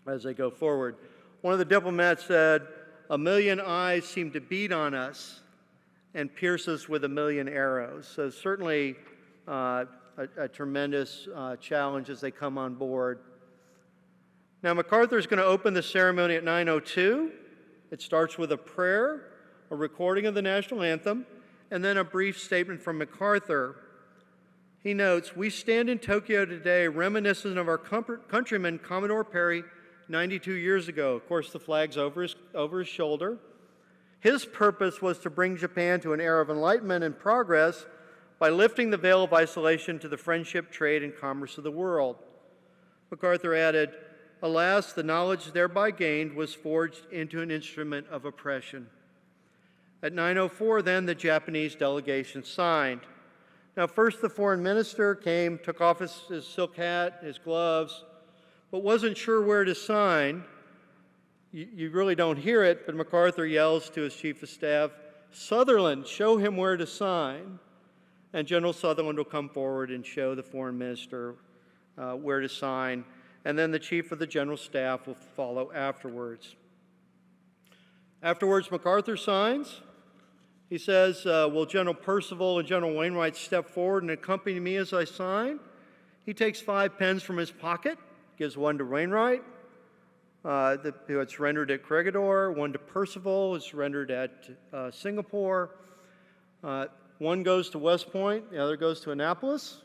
as they go forward. One of the diplomats said, "A million eyes seem to beat on us and pierce us with a million arrows." So certainly a tremendous challenge as they come on board. Now MacArthur is going to open the ceremony at 9:02. It starts with a prayer, a recording of the national anthem, and then a brief statement from MacArthur. He notes, "We stand in Tokyo today reminiscent of our countryman Commodore Perry 92 years ago." Of course, the flag's over his shoulder. His purpose was to bring Japan to an era of enlightenment and progress by lifting the veil of isolation to the friendship, trade, and commerce of the world. MacArthur added, "Alas, the knowledge thereby gained was forged into an instrument of oppression." At 9:04, then, the Japanese delegation signed. Now, first the foreign minister came, took off his silk hat, his gloves, but wasn't sure where to sign. You really don't hear it, but MacArthur yells to his chief of staff, "Sutherland, show him where to sign." And General Sutherland will come forward and show the foreign minister where to sign. And then the chief of the general staff will follow afterwards. Afterwards, MacArthur signs. He says, "Will General Percival and General Wainwright step forward and accompany me as I sign?" He takes 5 pens from his pocket, gives one to Wainwright, who had surrendered at Corregidor, one to Percival, who surrendered at Singapore. One goes to West Point, the other goes to Annapolis.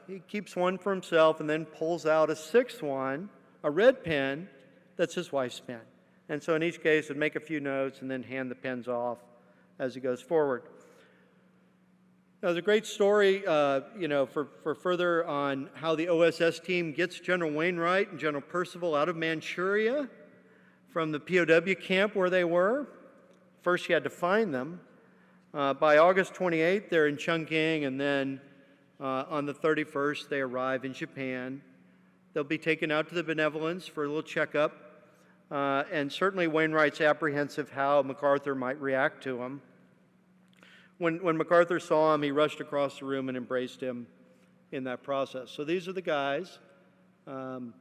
He keeps one for himself and then pulls out a 6th one, a red pen, that's his wife's pen. And so in each case, he'd make a few notes and then hand the pens off as he goes forward. Now, there's a great story, for further on how the OSS team gets General Wainwright and General Percival out of Manchuria from the POW camp where they were. First, you had to find them. By August 28th, they're in Chungking, and then on the 31st, they arrive in Japan. They'll be taken out to the Benevolence for a little checkup. And certainly Wainwright's apprehensive how MacArthur might react to him. When MacArthur saw him, he rushed across the room and embraced him in that process. So these are the guys. The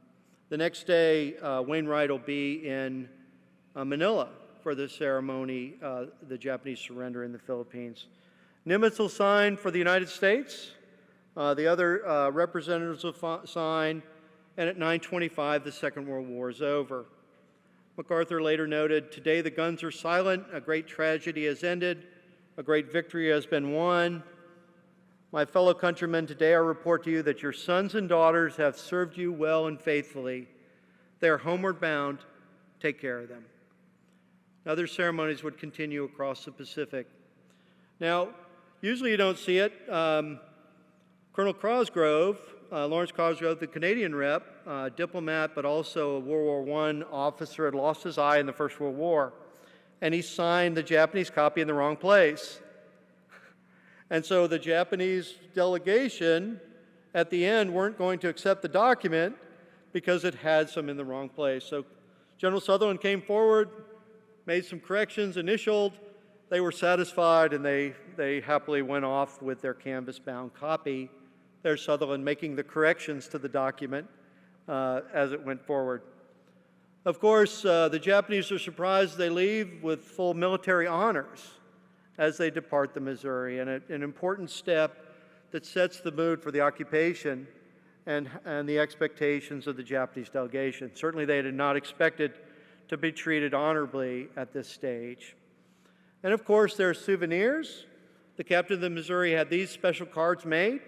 next day, Wainwright will be in Manila for the ceremony, the Japanese surrender in the Philippines. Nimitz will sign for the United States. The other representatives will sign. And at 9:25, the Second World War is over. MacArthur later noted, "Today the guns are silent, a great tragedy has ended, a great victory has been won. My fellow countrymen, today I report to you that your sons and daughters have served you well and faithfully. They are homeward bound. Take care of them." Other ceremonies would continue across the Pacific. Now, usually you don't see it. Colonel Cosgrove, Lawrence Cosgrove, the Canadian rep, diplomat, but also a World War I officer, had lost his eye in the First World War. And he signed the Japanese copy in the wrong place. And so the Japanese delegation at the end weren't going to accept the document because it had some in the wrong place. So General Sutherland came forward, made some corrections, initialed. They were satisfied, and they happily went off with their canvas-bound copy. There's Sutherland making the corrections to the document as it went forward. Of course, the Japanese are surprised they leave with full military honors as they depart the Missouri, and an important step that sets the mood for the occupation and the expectations of the Japanese delegation. Certainly they had not expected to be treated honorably at this stage. And of course, there are souvenirs. The captain of the Missouri had these special cards made.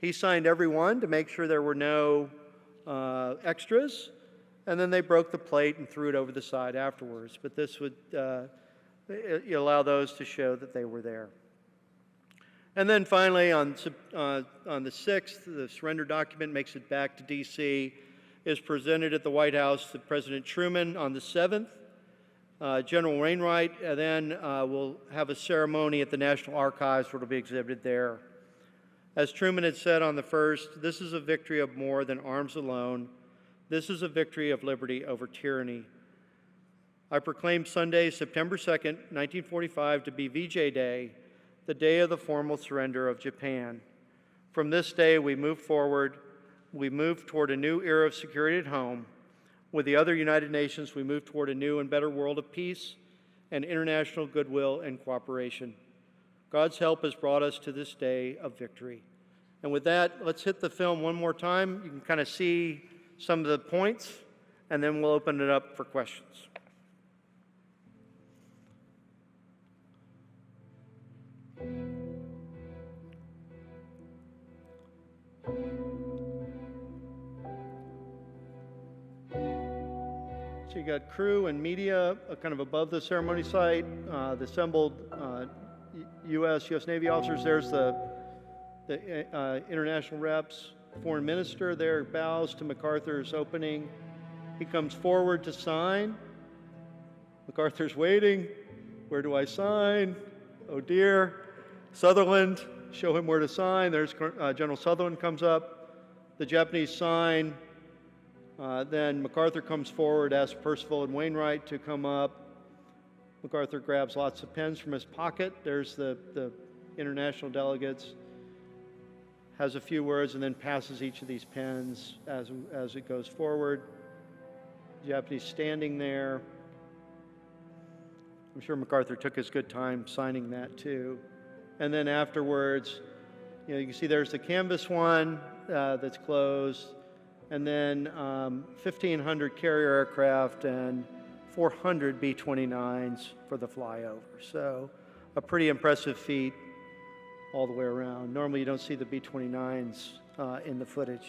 He signed every one to make sure there were no extras. And then they broke the plate and threw it over the side afterwards. But this would allow those to show that they were there. And then finally, on the 6th, the surrender document makes it back to D.C. is presented at the White House to President Truman on the 7th. General Wainwright, and then we'll have a ceremony at the National Archives where it'll be exhibited there. As Truman had said on the 1st, this is a victory of more than arms alone. This is a victory of liberty over tyranny. I proclaim Sunday, September 2nd, 1945, to be VJ Day, the day of the formal surrender of Japan. From this day, we move forward. We move toward a new era of security at home. With the other United Nations, we move toward a new and better world of peace and international goodwill and cooperation. God's help has brought us to this day of victory. And with that, let's hit the film one more time. You can kind of see some of the points, and then we'll open it up for questions. So you got crew and media kind of above the ceremony site, the assembled U.S. Navy officers. There's the international reps. Foreign minister there bows to MacArthur's opening. He comes forward to sign. MacArthur's waiting. Where do I sign? Oh dear. Sutherland, show him where to sign. There's General Sutherland comes up. The Japanese sign. Then MacArthur comes forward, asks Percival and Wainwright to come up. MacArthur grabs lots of pens from his pocket. There's the international delegates, has a few words, and then passes each of these pens as it goes forward. The Japanese standing there. I'm sure MacArthur took his good time signing that too. And then afterwards, you can see there's the canvas one that's closed. And then 1,500 carrier aircraft and 400 B-29s for the flyover. So a pretty impressive feat all the way around. Normally you don't see the B-29s in the footage,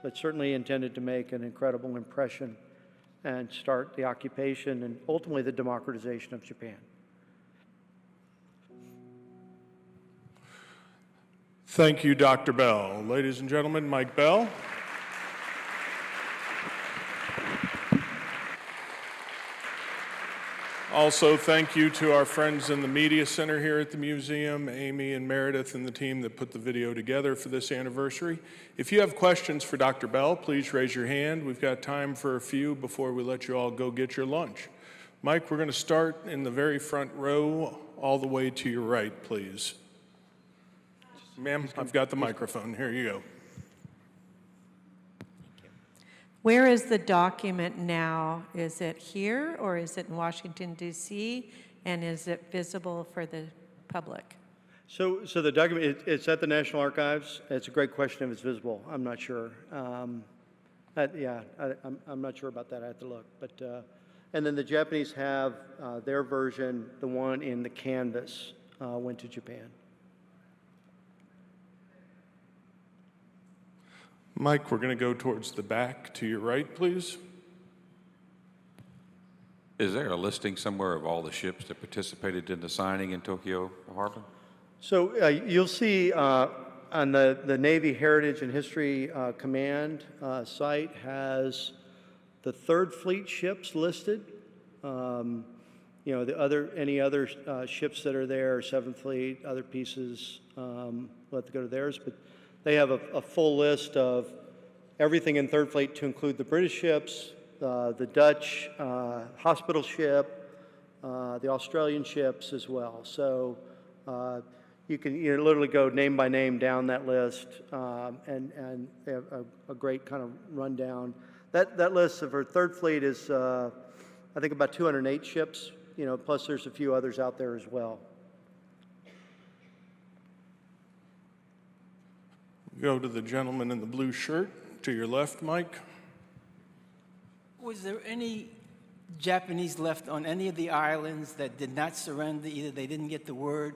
but certainly intended to make an incredible impression and start the occupation and ultimately the democratization of Japan. Thank you, Dr. Bell. Ladies and gentlemen, Mike Bell. Also, thank you to our friends in the Media Center here at the museum, Amy and Meredith and the team that put the video together for this anniversary. If you have questions for Dr. Bell, please raise your hand. We've got time for a few before we let you all go get your lunch. Mike, we're going to start in the very front row, all the way to your right, please. Ma'am, I've got the microphone. Here you go. Where is the document now? Is it here or is it in Washington, D.C.? And is it visible for the public? So the document, it's at the National Archives. It's a great question if it's visible. I'm not sure. I'm not sure about that. I have to look. But and then the Japanese have their version, the one in the canvas, went to Japan. Mike, we're going to go towards the back to your right, please. Is there a listing somewhere of all the ships that participated in the signing in Tokyo Harbor? So you'll see on the Navy Heritage and History Command site has the 3rd Fleet ships listed. Any other ships that are there, 7th Fleet, other pieces, we'll have to go to theirs, but they have a full list of everything in 3rd Fleet to include the British ships, the Dutch hospital ship, the Australian ships as well. So you can literally go name by name down that list, and they have a great kind of rundown. That list for 3rd Fleet is, I think, about 208 ships, plus there's a few others out there as well. Go to the gentleman in the blue shirt to your left, Mike. Was there any Japanese left on any of the islands that did not surrender? Either they didn't get the word,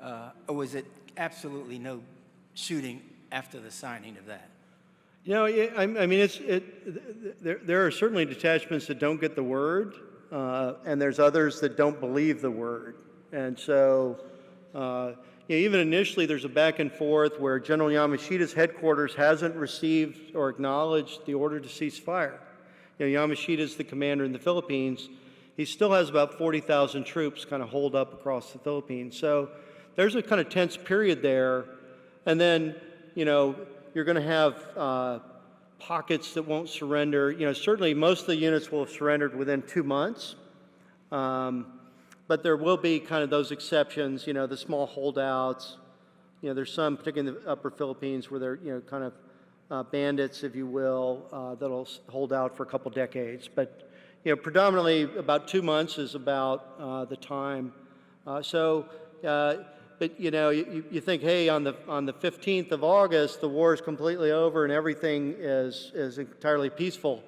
or was it absolutely no shooting after the signing of that? There are certainly detachments that don't get the word, and there's others that don't believe the word. And so, even initially there's a back and forth where General Yamashita's headquarters hasn't received or acknowledged the order to cease fire. Yamashita's the commander in the Philippines. He still has about 40,000 troops kind of holed up across the Philippines. So there's a kind of tense period there. And then, you're going to have pockets that won't surrender. Certainly most of the units will have surrendered within 2 months. But there will be kind of those exceptions, the small holdouts. There's some, particularly in the upper Philippines, where they're, kind of bandits, if you will, that'll hold out for a couple decades. But, predominantly about 2 months is about the time. But you think, hey, on the 15th of August, the war is completely over and everything is entirely peaceful.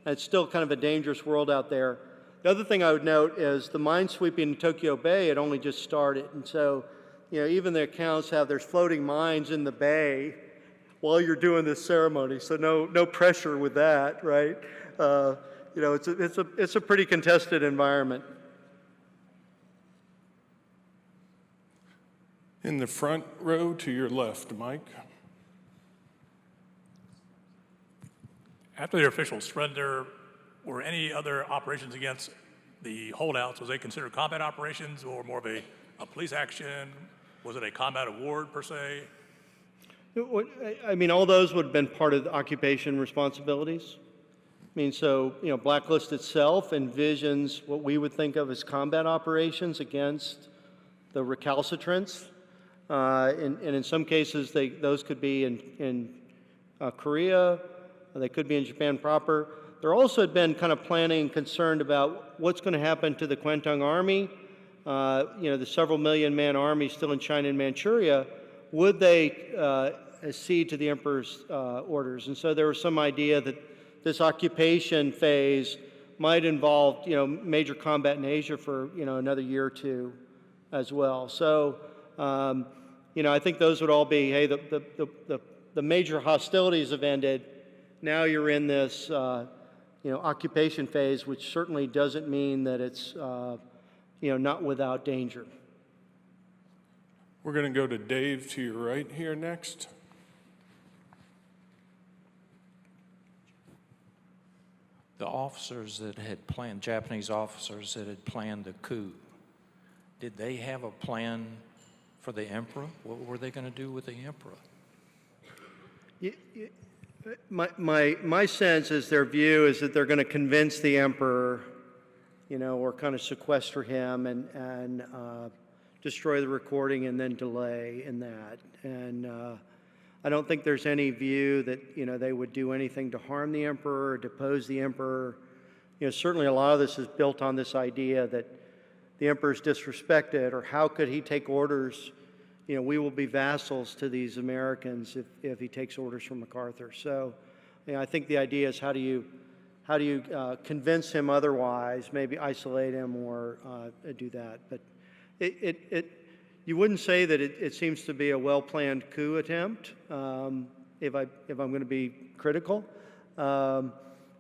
And it's still kind of a dangerous world out there. The other thing I would note is the minesweeping in Tokyo Bay had only just started. And so, even the accounts have there's floating mines in the bay while you're doing this ceremony. So no pressure with that, right? It's a pretty contested environment. In the front row to your left, Mike. After their official surrender, were any other operations against the holdouts, was they considered combat operations or more of a police action? Was it a combat award per se? I mean, all those would have been part of the occupation responsibilities. So, Blacklist itself envisions what we would think of as combat operations against the recalcitrants. And in some cases, those could be in Korea, they could be in Japan proper. There also had been kind of planning and concerned about what's going to happen to the Kwantung Army, the several million-man army still in China and Manchuria. Would they accede to the emperor's orders? And so there was some idea that this occupation phase might involve, major combat in Asia for, another year or two as well. So, I think those would all be, hey, the major hostilities have ended. Now you're in this, occupation phase, which certainly doesn't mean that it's, not without danger. We're going to go to Dave to your right here next. The officers that had planned, Japanese officers that had planned the coup, did they have a plan for the emperor? What were they going to do with the emperor? My sense is their view is that they're going to convince the emperor, or kind of sequester him and destroy the recording and then delay in that. And I don't think there's any view that, they would do anything to harm the emperor or depose the emperor. Certainly a lot of this is built on this idea that the emperor's disrespected, or how could he take orders? We will be vassals to these Americans if he takes orders from MacArthur. So, I think the idea is how do you convince him otherwise? Maybe isolate him or do that. But you wouldn't say that it seems to be a well-planned coup attempt. If I'm going to be critical, and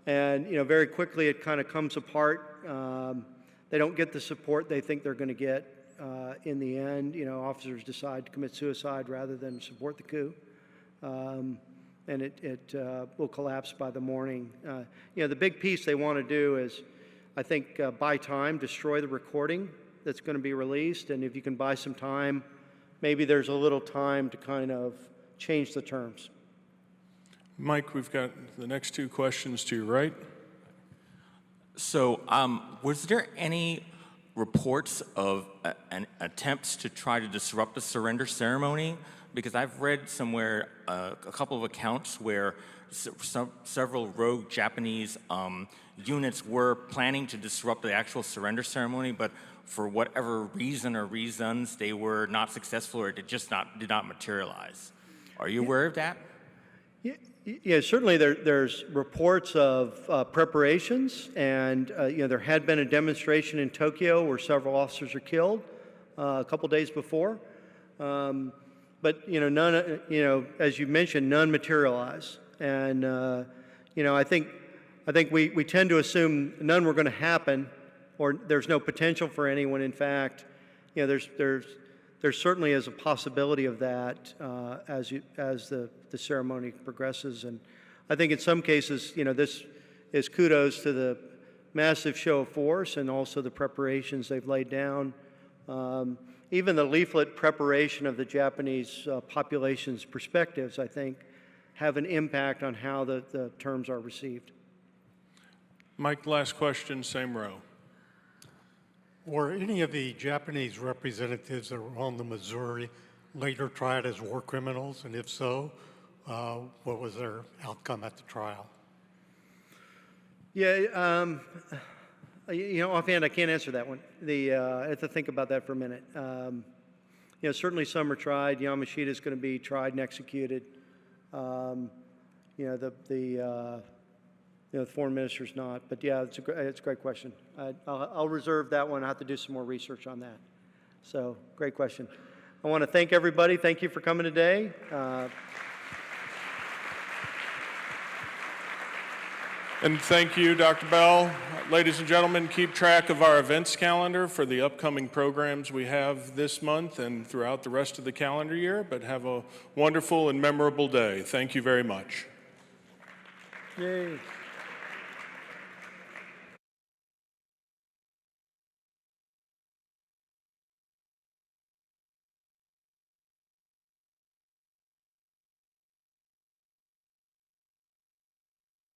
very quickly it kind of comes apart. They don't get the support they think they're going to get. In the end, officers decide to commit suicide rather than support the coup, and it will collapse by the morning. The big piece they want to do is, I think, buy time, destroy the recording that's going to be released, and if you can buy some time, maybe there's a little time to kind of change the terms. Mike, we've got the next two questions to your right. So, was there any reports of attempts to try to disrupt the surrender ceremony? Because I've read somewhere a couple of accounts where several rogue Japanese units were planning to disrupt the actual surrender ceremony, but for whatever reason or reasons, they were not successful, or it did not materialize. Are you aware of that? Yeah, certainly there's reports of preparations, and there had been a demonstration in Tokyo where several officers are killed a couple days before, but none, as you mentioned, none materialize, and I think we tend to assume none were going to there's no potential for anyone. In fact, there's there certainly is a possibility of that as the ceremony progresses. And I think in some cases, you know, this is kudos to the massive show of force and also the preparations they've laid down. Even the leaflet preparation of the Japanese population's perspectives, I think, have an impact on how the terms are received. Mike, last question, same row. Were any of the Japanese representatives that were on the Missouri later tried as war criminals? And if so, what was their outcome at the trial? Yeah, you know, offhand, I can't answer that one. I have to think about that for a minute. You know, certainly some are tried. Yamashita is going to be tried and executed. You know, the foreign minister's not. But yeah, it's a great question. I'll reserve that one. I have to do some more research on that. So, great question. I want to thank everybody. Thank you for coming today. And thank you, Dr. Bell. Ladies and gentlemen, keep track of our events calendar for the upcoming programs we have this month and throughout the rest of the calendar year, but have a wonderful and memorable day. Thank you very much. Yay.